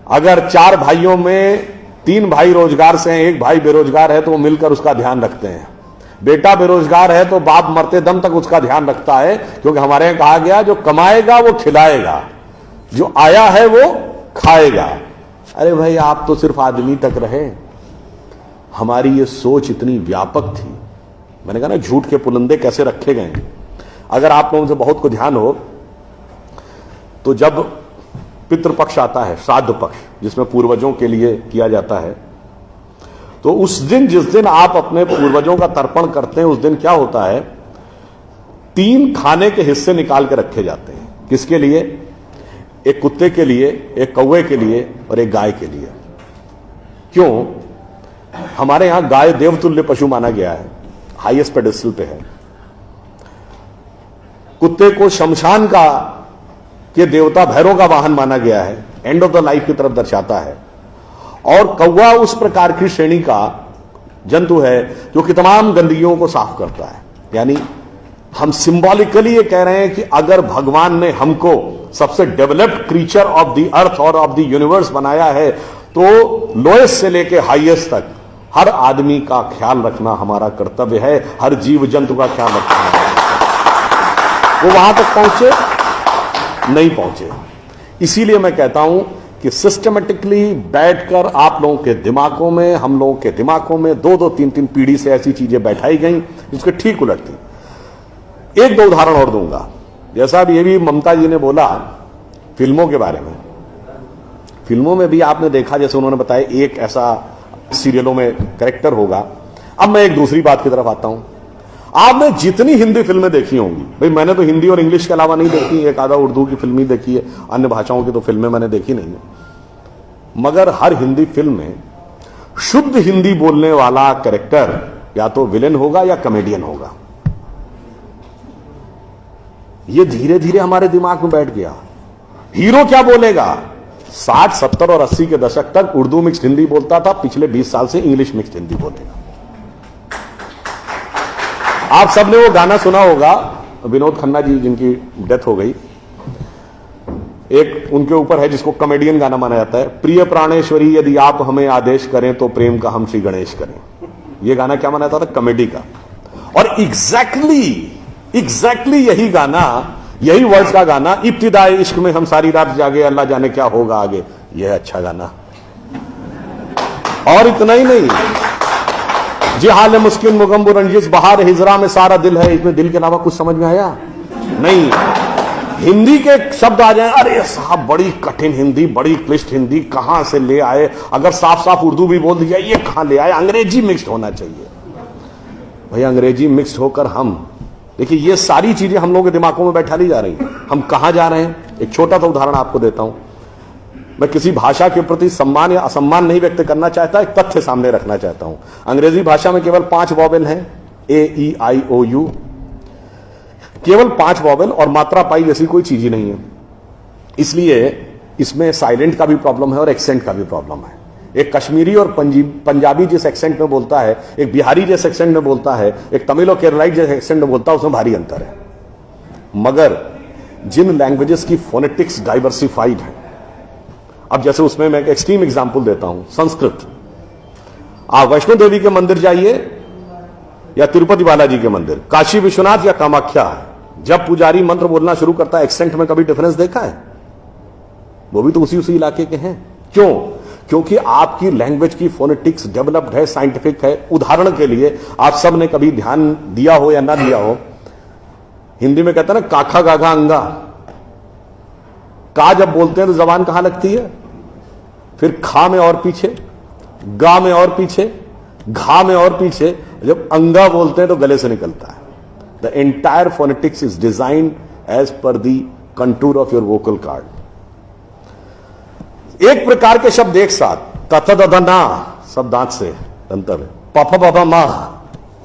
अगर 4 भाइयों में 3 भाई रोजगार से हैं, 1 भाई बेरोजगार है, तो वो मिलकर उसका ध्यान रखते हैं। बेटा बेरोजगार है तो बाप मरते दम तक उसका ध्यान रखता है, क्योंकि हमारे यहां कहा गया जो कमाएगा वो खिलाएगा, जो आया है वो खाएगा। अरे भाई, आप तो सिर्फ आदमी तक रहे। हमारी ये सोच इतनी व्यापक थी। मैंने कहा ना, झूठ के पुलंदे कैसे रखे गए। अगर आप लोगों से बहुत को ध्यान हो तो जब पितृपक्ष आता है, श्राद्ध पक्ष, जिसमें पूर्वजों के लिए किया जाता है, तो उस दिन, जिस दिन आप अपने पूर्वजों का तर्पण करते हैं, उस दिन क्या होता है, 3 खाने के हिस्से निकाल के रखे जाते हैं। किसके लिए? एक कुत्ते के लिए, एक कौवे के लिए और एक गाय के लिए। क्यों? हमारे यहां गाय देवतुल्य पशु माना गया है, हाईएस्ट पेडेस्टल पे है। कुत्ते को शमशान का के देवता भैरव का वाहन माना गया है, एंड ऑफ द लाइफ की तरफ दर्शाता है। और कौवा उस प्रकार की श्रेणी का जंतु है जो कि तमाम गंदगियों को साफ करता है। यानी हम सिंबॉलिकली ये कह रहे हैं कि अगर भगवान ने हमको सबसे developed creature of the earth और ऑफ द यूनिवर्स बनाया है, तो लोएस्ट से लेके हाईएस्ट तक हर आदमी का ख्याल रखना हमारा कर्तव्य है, हर जीव जंतु का ख्याल रखना हमारा कर्तव्य है। वो वहां तक पहुंचे नहीं पहुंचे। इसीलिए मैं कहता हूं कि सिस्टमेटिकली बैठकर आप लोगों के दिमागों में, हम लोगों के दिमागों में 2-2, 3-3 पीढ़ी से ऐसी चीजें बैठाई गई जिसके ठीक उलट थी। 1-2 उदाहरण और दूंगा। जैसा अब ये भी ममता जी ने बोला फिल्मों के बारे में, फिल्मों में भी आपने देखा, जैसे उन्होंने बताया, एक ऐसा सीरियलों में कैरेक्टर होगा। अब मैं एक दूसरी बात की तरफ आता हूं। आपने जितनी हिंदी फिल्में देखी होंगी, भाई मैंने तो हिंदी और इंग्लिश के अलावा नहीं देखी, एक आधा उर्दू की फिल्म ही देखी है, अन्य भाषाओं की तो फिल्में मैंने देखी नहीं है। मगर हर हिंदी फिल्म में शुद्ध हिंदी बोलने वाला कैरेक्टर या तो विलेन होगा या कॉमेडियन होगा। ये धीरे धीरे हमारे दिमाग में बैठ गया। हीरो क्या बोलेगा? 60, 70 और 80 के दशक तक उर्दू मिक्स्ड हिंदी बोलता था, पिछले 20 साल से इंग्लिश मिक्स्ड हिंदी बोलेगा। आप सबने वो गाना सुना होगा, विनोद खन्ना जी जिनकी डेथ हो गई, एक उनके ऊपर है जिसको कॉमेडियन गाना माना जाता है, प्रिय प्राणेश्वरी यदि आप हमें आदेश करें तो प्रेम का हम श्री गणेश करें। ये गाना क्या माना जाता था? कॉमेडी का। और एग्जैक्टली यही गाना, यही वर्ड्स का गाना, इब्तिदाई इश्क में हम सारी रात जागे अल्लाह जाने क्या होगा आगे, यह अच्छा गाना। और इतना ही नहीं, जी हाल मुस्किन मुगम्बु रंजिश बहार हिजरा में सारा दिल है, इसमें दिल के अलावा कुछ समझ में आया नहीं। हिंदी के शब्द आ जाए, अरे साहब बड़ी कठिन हिंदी, बड़ी क्लिष्ट हिंदी, कहां से ले आए? अगर साफ साफ उर्दू भी बोल दिया, ये कहां ले आए? अंग्रेजी मिक्स्ड होना चाहिए। भाई अंग्रेजी मिक्स्ड होकर हम, देखिए ये सारी चीजें हम लोगों के दिमागों में बैठा ली जा रही हैं। हम कहां जा रहे हैं? एक छोटा सा उदाहरण आपको देता हूं। मैं किसी भाषा के प्रति सम्मान या असम्मान नहीं व्यक्त करना चाहता, एक तथ्य सामने रखना चाहता हूं। अंग्रेजी भाषा में केवल 5 वॉवेल हैं, AEIOU, केवल 5 वॉवेल, और मात्रा पाई जैसी कोई चीज ही नहीं है। इसलिए इसमें साइलेंट का भी प्रॉब्लम है और एक्सेंट का भी प्रॉब्लम है। एक कश्मीरी और पंजाबी जिस एक्सेंट में बोलता है, एक बिहारी जिस एक्सेंट में बोलता है, एक तमिल और केरलाइट जिस एक्सेंट में बोलता है, उसमें भारी अंतर है। मगर जिन लैंग्वेजेस की फोनेटिक्स डाइवर्सिफाइड है, अब जैसे उसमें मैं एक एक्सट्रीम एग्जांपल देता हूं, संस्कृत। आप वैष्णो देवी के मंदिर जाइए या तिरुपति बालाजी के मंदिर, काशी विश्वनाथ या कामाख्या, जब पुजारी मंत्र बोलना शुरू करता है, एक्सेंट में कभी डिफरेंस देखा है? वो भी तो उसी इलाके के हैं। क्यों? क्योंकि आपकी लैंग्वेज की फोनेटिक्स डेवलप्ड है, साइंटिफिक है। उदाहरण के लिए, आप सब ने कभी ध्यान दिया हो या ना दिया हो, हिंदी में कहते हैं ना काखा गाघा अंगा, का जब बोलते हैं तो जबान कहां लगती है? फिर खा में और पीछे, गा में और पीछे, घा में और पीछे, जब अंगा बोलते हैं तो गले से निकलता है। The entire phonetics is designed as per the contour of your vocal cord. एक प्रकार के शब्द एक साथ, तथ दध ना सब दांत से अंतर है, पफ पफ मा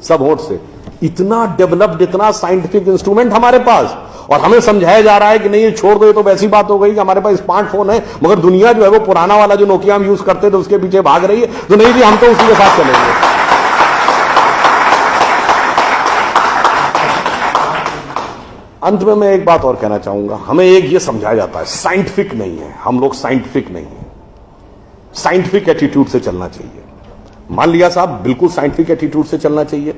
सब होठ से। इतना डेवलप्ड, इतना साइंटिफिक इंस्ट्रूमेंट हमारे पास, और हमें समझाया जा रहा है कि नहीं ये छोड़ दो, ये तो वैसी बात हो गई कि हमारे पास स्मार्टफोन है। मगर दुनिया जो है वो पुराना वाला जो नोकिया हम यूज करते थे उसके पीछे भाग रही है। तो नहीं जी, हम तो उसी के साथ चलेंगे। अंत में मैं एक बात और कहना चाहूंगा, हमें एक ये समझाया जाता है साइंटिफिक नहीं है, हम लोग साइंटिफिक नहीं है। साइंटिफिक एटीट्यूड से चलना चाहिए। मान लिया साहब, बिल्कुल साइंटिफिक एटीट्यूड से चलना चाहिए।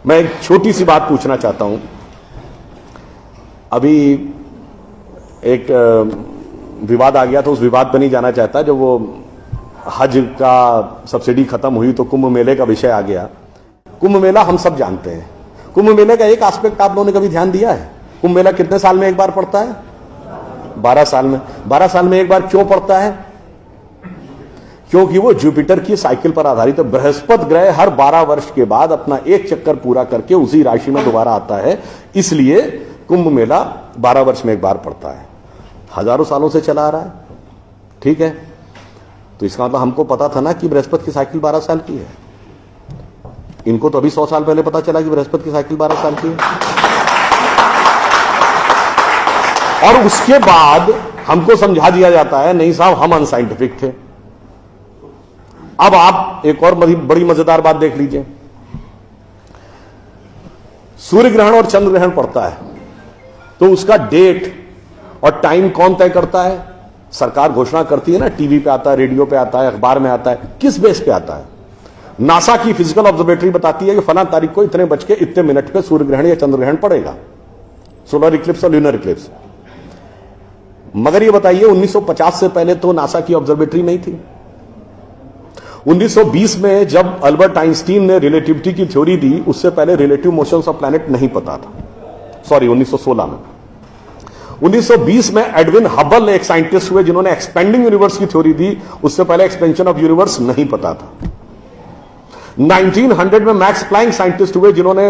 मैं एक छोटी सी बात पूछना चाहता हूं। अभी एक विवाद आ गया, तो उस विवाद पर नहीं जाना चाहता। जब वो हज का सब्सिडी खत्म हुई तो कुंभ मेले का विषय आ गया। कुंभ मेला हम सब जानते हैं। कुंभ मेले का एक एस्पेक्ट आप लोगों ने कभी ध्यान दिया है? कुंभ मेला कितने साल में एक बार पड़ता है? 12 साल में। 12 साल में एक बार क्यों पड़ता है? क्योंकि वो जुपिटर की साइकिल पर आधारित है। बृहस्पति ग्रह हर 12 वर्ष के बाद अपना एक चक्कर पूरा करके उसी राशि में दोबारा आता है, इसलिए कुंभ मेला 12 वर्ष में एक बार पड़ता है। हजारों सालों से चला आ रहा है, ठीक है। तो इसका मतलब हमको पता था ना कि बृहस्पति की साइकिल 12 साल की है। इनको तो अभी 100 साल पहले पता चला कि बृहस्पति की साइकिल 12 साल की है। और उसके बाद हमको समझा दिया जाता है नहीं साहब हम अनसाइंटिफिक थे। अब आप एक और बड़ी मजेदार बात देख लीजिए। सूर्य ग्रहण और चंद्र ग्रहण पड़ता है तो उसका डेट और टाइम कौन तय करता है? सरकार घोषणा करती है ना, टीवी पे आता है, रेडियो पे आता है, अखबार में आता है। किस बेस पे आता है? नासा की फिजिकल ऑब्जर्वेटरी बताती है कि फलां तारीख को इतने बज के इतने मिनट पे सूर्य ग्रहण या चंद्र ग्रहण पड़ेगा, सोलर इक्लिप्स और ल्यूनर इक्लिप्स। मगर ये बताइए 1950 से पहले तो नासा की ऑब्जर्वेटरी नहीं थी। 1920 में जब अल्बर्ट आइंस्टीन ने रिलेटिविटी की थ्योरी दी, उससे पहले रिलेटिव मोशंस ऑफ प्लैनेट नहीं पता था। सॉरी, 1916 में। 1920 में एडविन हबल एक साइंटिस्ट हुए जिन्होंने एक्सपेंडिंग यूनिवर्स की थ्योरी दी, उससे पहले एक्सपेंशन ऑफ यूनिवर्स नहीं पता था। 1900 में मैक्स प्लैंक साइंटिस्ट हुए जिन्होंने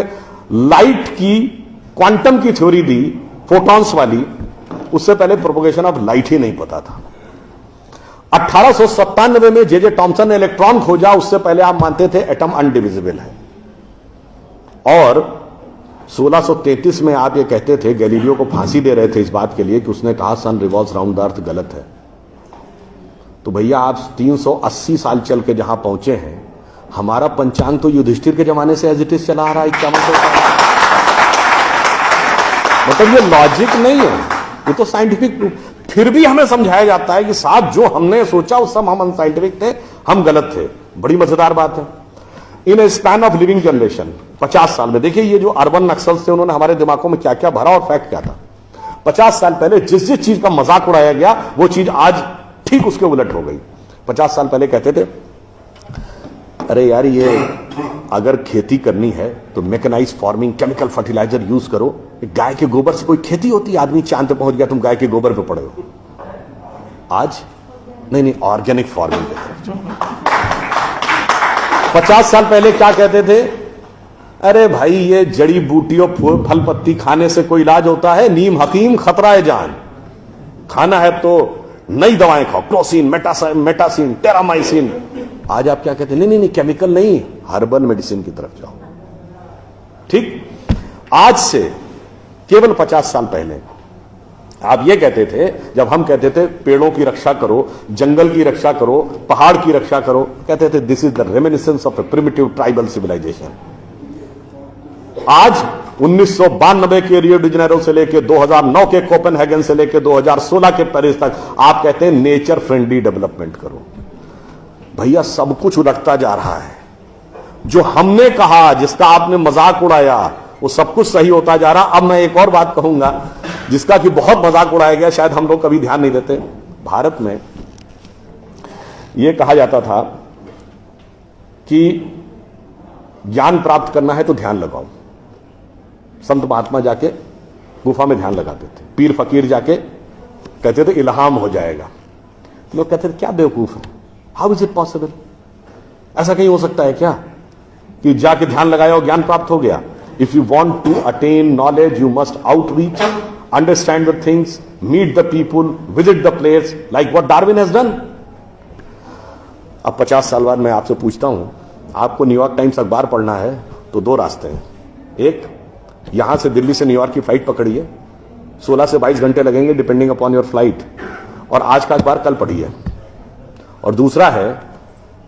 लाइट की क्वांटम की थ्योरी दी, फोटॉन्स वाली, उससे पहले प्रोपोगेशन ऑफ लाइट ही नहीं पता था। 1897 में जे टॉमसन ने इलेक्ट्रॉन खोजा, उससे पहले आप मानते थे एटम अनडिविजिबल है। और 1633 में आप ये कहते थे, गैलीलियो को फांसी दे रहे थे इस बात के लिए कि उसने कहा सन रिवॉल्व्स राउंड द अर्थ गलत है। तो भैया आप 380 साल चल के जहां पहुंचे हैं, हमारा पंचांग तो युधिष्ठिर के जमाने से एज इट इज चला आ रहा है। क्या मतलब ये लॉजिक नहीं है, ये तो साइंटिफिक। फिर भी हमें समझाया जाता है कि साहब जो हमने सोचा उस सब हम अनसाइंटिफिक थे, हम गलत थे। बड़ी मजेदार बात है। इन ए स्पैन ऑफ लिविंग जनरेशन, 50 साल में देखिए ये जो अर्बन नक्सल्स थे उन्होंने हमारे दिमागों में क्या क्या भरा और फैक्ट क्या था। 50 साल पहले जिस जिस चीज का मजाक उड़ाया गया वो चीज आज ठीक उसके उलट हो गई। 50 साल पहले कहते थे अरे यार ये अगर खेती करनी है तो mechanise farming, chemical fertiliser use करो। गाय के गोबर से कोई खेती होती? आदमी चांद पे पहुंच गया, तुम गाय के गोबर पे पड़े हो। आज नहीं, ऑर्गेनिक फार्मिंग पे। 50 साल पहले क्या कहते थे? अरे भाई ये जड़ी बूटियों फल पत्ती खाने से कोई इलाज होता है? नीम हकीम खतरा है जान। खाना है तो नई दवाएं खाओ, क्लोसिन, मेटासिन, टेरामाइसिन। आज आप क्या कहते हैं? नहीं, केमिकल नहीं, हर्बल मेडिसिन की तरफ जाओ। ठीक, आज से केवल 50 साल पहले आप ये कहते थे, जब हम कहते थे पेड़ों की रक्षा करो, जंगल की रक्षा करो, पहाड़ की रक्षा करो, कहते थे this is the reminiscence of a primitive tribal civilisation. आज 1992 के रियो डी जेनेरो से लेकर 2009 के कोपेनहेगन से लेकर 2016 के पेरिस तक आप कहते हैं नेचर फ्रेंडली डेवलपमेंट करो। भैया सब कुछ उलटता जा रहा है। जो हमने कहा, जिसका आपने मजाक उड़ाया, वो सब कुछ सही होता जा रहा। अब मैं एक और बात कहूंगा जिसका कि बहुत मजाक उड़ाया गया, शायद हम लोग कभी ध्यान नहीं देते। भारत में यह कहा जाता था कि ज्ञान प्राप्त करना है तो ध्यान लगाओ। संत महात्मा जाके गुफा में ध्यान लगाते थे, पीर फकीर जाके कहते थे इल्हाम हो जाएगा। लोग कहते थे क्या बेवकूफ है, हाउ इज इट पॉसिबल? ऐसा कहीं हो सकता है क्या कि जाके ध्यान लगाया और ज्ञान प्राप्त हो गया? If you want to attain knowledge you must outreach, understand the things, meet the people, visit the place, like what Darwin has done. अब 50 साल बाद मैं आपसे पूछता हूं, आपको न्यूयॉर्क टाइम्स अखबार पढ़ना है तो दो रास्ते हैं। एक, यहां से दिल्ली से न्यूयॉर्क की फ्लाइट पकड़िए, 16 से 22 घंटे लगेंगे डिपेंडिंग अपॉन योर फ्लाइट, और आज का अखबार कल पढ़िए। और दूसरा है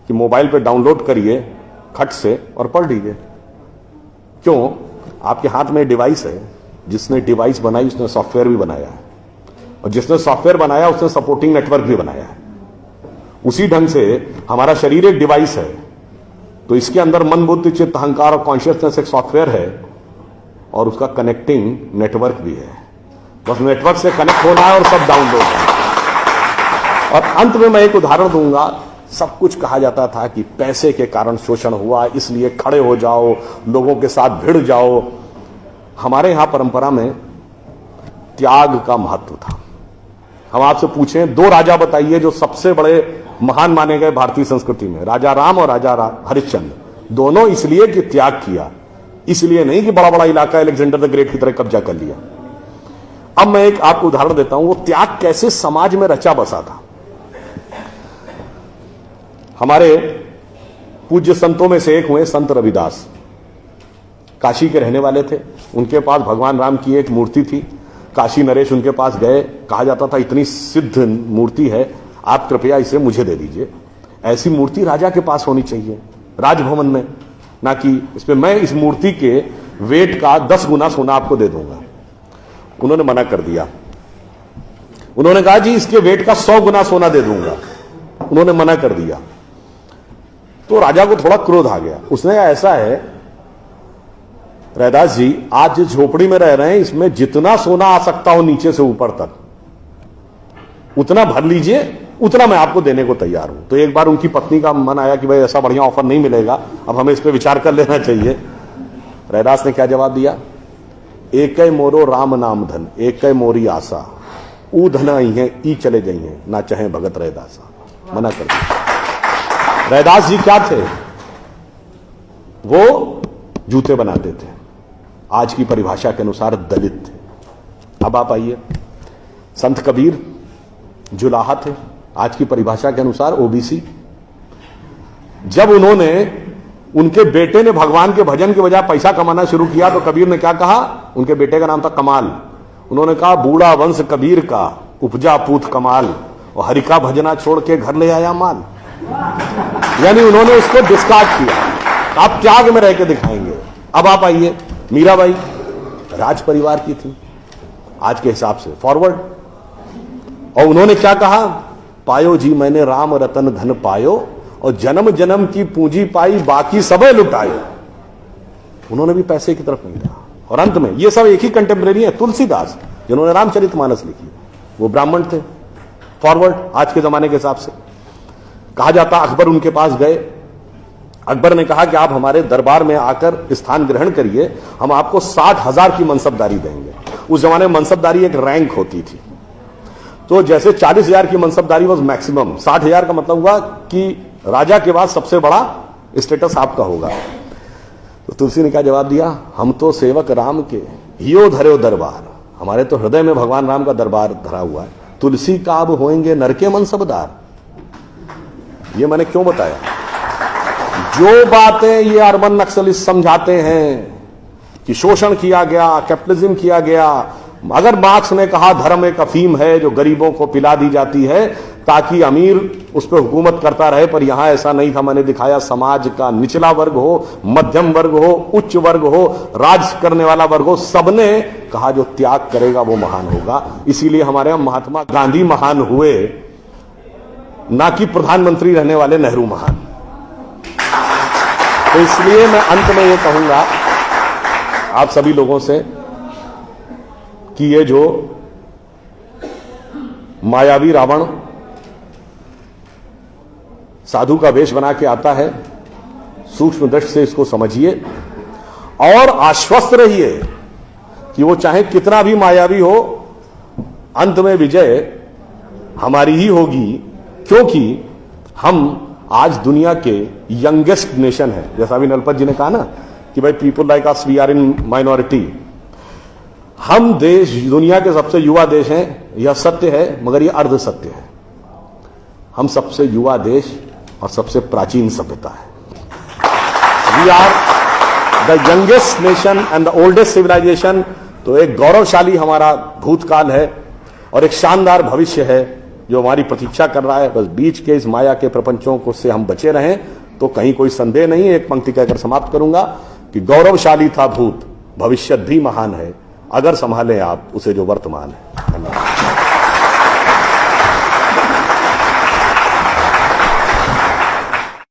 कि मोबाइल पे डाउनलोड करिए खट से और पढ़ लीजिए। क्यों? आपके हाथ में डिवाइस है, जिसने डिवाइस बनाई उसने सॉफ्टवेयर भी बनाया है, और जिसने सॉफ्टवेयर बनाया उसने सपोर्टिंग नेटवर्क भी बनाया है। उसी ढंग से हमारा शरीर एक डिवाइस है, तो इसके अंदर मन, बुद्धि, चित्त, अहंकार और कॉन्शियसनेस एक सॉफ्टवेयर है और उसका कनेक्टिंग नेटवर्क भी है। बस नेटवर्क से कनेक्ट होना है और सब डाउनलोड है। और अंत में मैं एक उदाहरण दूंगा। सब कुछ कहा जाता था कि पैसे के कारण शोषण हुआ, इसलिए खड़े हो जाओ, लोगों के साथ भिड़ जाओ। हमारे यहां परंपरा में त्याग का महत्व था। हम आपसे पूछें, दो राजा बताइए जो सबसे बड़े महान माने गए भारतीय संस्कृति में, राजा राम और राजा हरिश्चंद्र। दोनों इसलिए कि त्याग किया, इसलिए नहीं कि बड़ा बड़ा इलाका अलेक्जेंडर द ग्रेट की तरह कब्जा कर लिया। अब मैं एक आपको उदाहरण देता हूं, वो त्याग कैसे समाज में रचा बसा था। हमारे पूज्य संतों में से एक हुए संत रविदास, काशी के रहने वाले थे। उनके पास भगवान राम की एक मूर्ति थी। काशी नरेश उनके पास गए, कहा जाता था इतनी सिद्ध मूर्ति है, आप कृपया इसे मुझे दे दीजिए। ऐसी मूर्ति राजा के पास होनी चाहिए राजभवन में, ना कि इसमें मैं इस मूर्ति के वेट का 10 गुना सोना आपको दे दूंगा। उन्होंने मना कर दिया। उन्होंने कहा जी इसके वेट का 100 गुना सोना दे दूंगा। उन्होंने मना कर दिया। तो राजा को थोड़ा क्रोध आ गया। उसने ऐसा है रैदास जी, आज जिस झोपड़ी में रह रहे हैं इसमें जितना सोना आ सकता हो नीचे से ऊपर तक उतना भर लीजिए, उतना मैं आपको देने को तैयार हूं। तो एक बार उनकी पत्नी का मन आया कि भाई ऐसा बढ़िया ऑफर नहीं मिलेगा, अब हमें इस पर विचार कर लेना चाहिए। रैदास ने क्या जवाब दिया? एक मोरो राम नाम धन, एक मोरी आशा, ऊ धन आई है ई चले गई हैं, ना चाहे भगत रैदासा। मना कर दिया। रैदास जी क्या थे? वो जूते बनाते थे, आज की परिभाषा के अनुसार दलित थे। अब आप आइए, संत कबीर जुलाहा थे, आज की परिभाषा के अनुसार ओबीसी। जब उनके बेटे ने भगवान के भजन के बजाय पैसा कमाना शुरू किया तो कबीर ने क्या कहा? उनके बेटे का नाम था कमाल। उन्होंने कहा बूढ़ा वंश कबीर का उपजा पूत कमाल, और हरि का भजना छोड़ के घर ले आया माल। यानी उन्होंने उसको डिस्कार्ड किया। आप त्याग में रह के दिखाएंगे। अब आप आइए, मीराबाई राज परिवार की थी आज के हिसाब से, फॉरवर्ड। और उन्होंने क्या कहा? पायो जी मैंने राम रतन धन पायो, और जन्म जन्म की पूंजी पाई बाकी सबे लुटायो। उन्होंने भी पैसे की तरफ नहीं रहा। और अंत में ये सब एक ही कंटेम्परेरी है, तुलसीदास जिन्होंने रामचरितमानस लिखी, वो ब्राह्मण थे, फॉरवर्ड आज के जमाने के हिसाब से। कहा जाता अकबर उनके पास गए। अकबर ने कहा कि आप हमारे दरबार में आकर स्थान ग्रहण करिए, हम आपको 60,000 की मनसबदारी देंगे। उस जमाने में मनसबदारी एक रैंक होती थी। तो जैसे 40,000 की मनसबदारी वॉज मैक्सिमम, 60,000 का मतलब हुआ कि राजा के बाद सबसे बड़ा स्टेटस आपका होगा। तो तुलसी ने क्या जवाब दिया? हम तो सेवक राम के हियो धरो दरबार, हमारे तो हृदय में भगवान राम का दरबार धरा हुआ है। तुलसी का अब होएंगे नर के मनसबदार। ये मैंने क्यों बताया? जो बातें ये अर्बन नक्सलिस्ट समझाते हैं कि शोषण किया गया, कैपिटलिज्म किया गया, अगर मार्क्स ने कहा धर्म एक अफीम है जो गरीबों को पिला दी जाती है ताकि अमीर उस पर हुकूमत करता रहे, पर यहां ऐसा नहीं था। मैंने दिखाया समाज का निचला वर्ग हो, मध्यम वर्ग हो, उच्च वर्ग हो, राज करने वाला वर्ग हो, सबने कहा जो त्याग करेगा वो महान होगा। इसीलिए हमारे यहां महात्मा गांधी महान हुए, ना कि प्रधानमंत्री रहने वाले नेहरू महान। तो इसलिए मैं अंत में ये कहूंगा आप सभी लोगों से कि ये जो मायावी रावण साधु का वेश बना के आता है, सूक्ष्म दृष्टि से इसको समझिए और आश्वस्त रहिए कि वो चाहे कितना भी मायावी हो, अंत में विजय हमारी ही होगी, क्योंकि हम आज दुनिया के यंगेस्ट नेशन है। जैसा अभी नलपत जी ने कहा ना कि भाई people like us we are in minority. हम देश दुनिया के सबसे युवा देश हैं, यह सत्य है, मगर यह अर्ध सत्य है। हम सबसे युवा देश और सबसे प्राचीन सभ्यता है। We are the youngest nation and the oldest civilisation. तो एक गौरवशाली हमारा भूतकाल है और एक शानदार भविष्य है जो हमारी प्रतीक्षा कर रहा है। बस बीच के इस माया के प्रपंचों को से हम बचे रहें तो कहीं कोई संदेह नहीं। एक पंक्ति कहकर समाप्त करूंगा कि गौरवशाली था भूत, भविष्य भी महान है, अगर संभालें आप उसे जो वर्तमान है। धन्यवाद।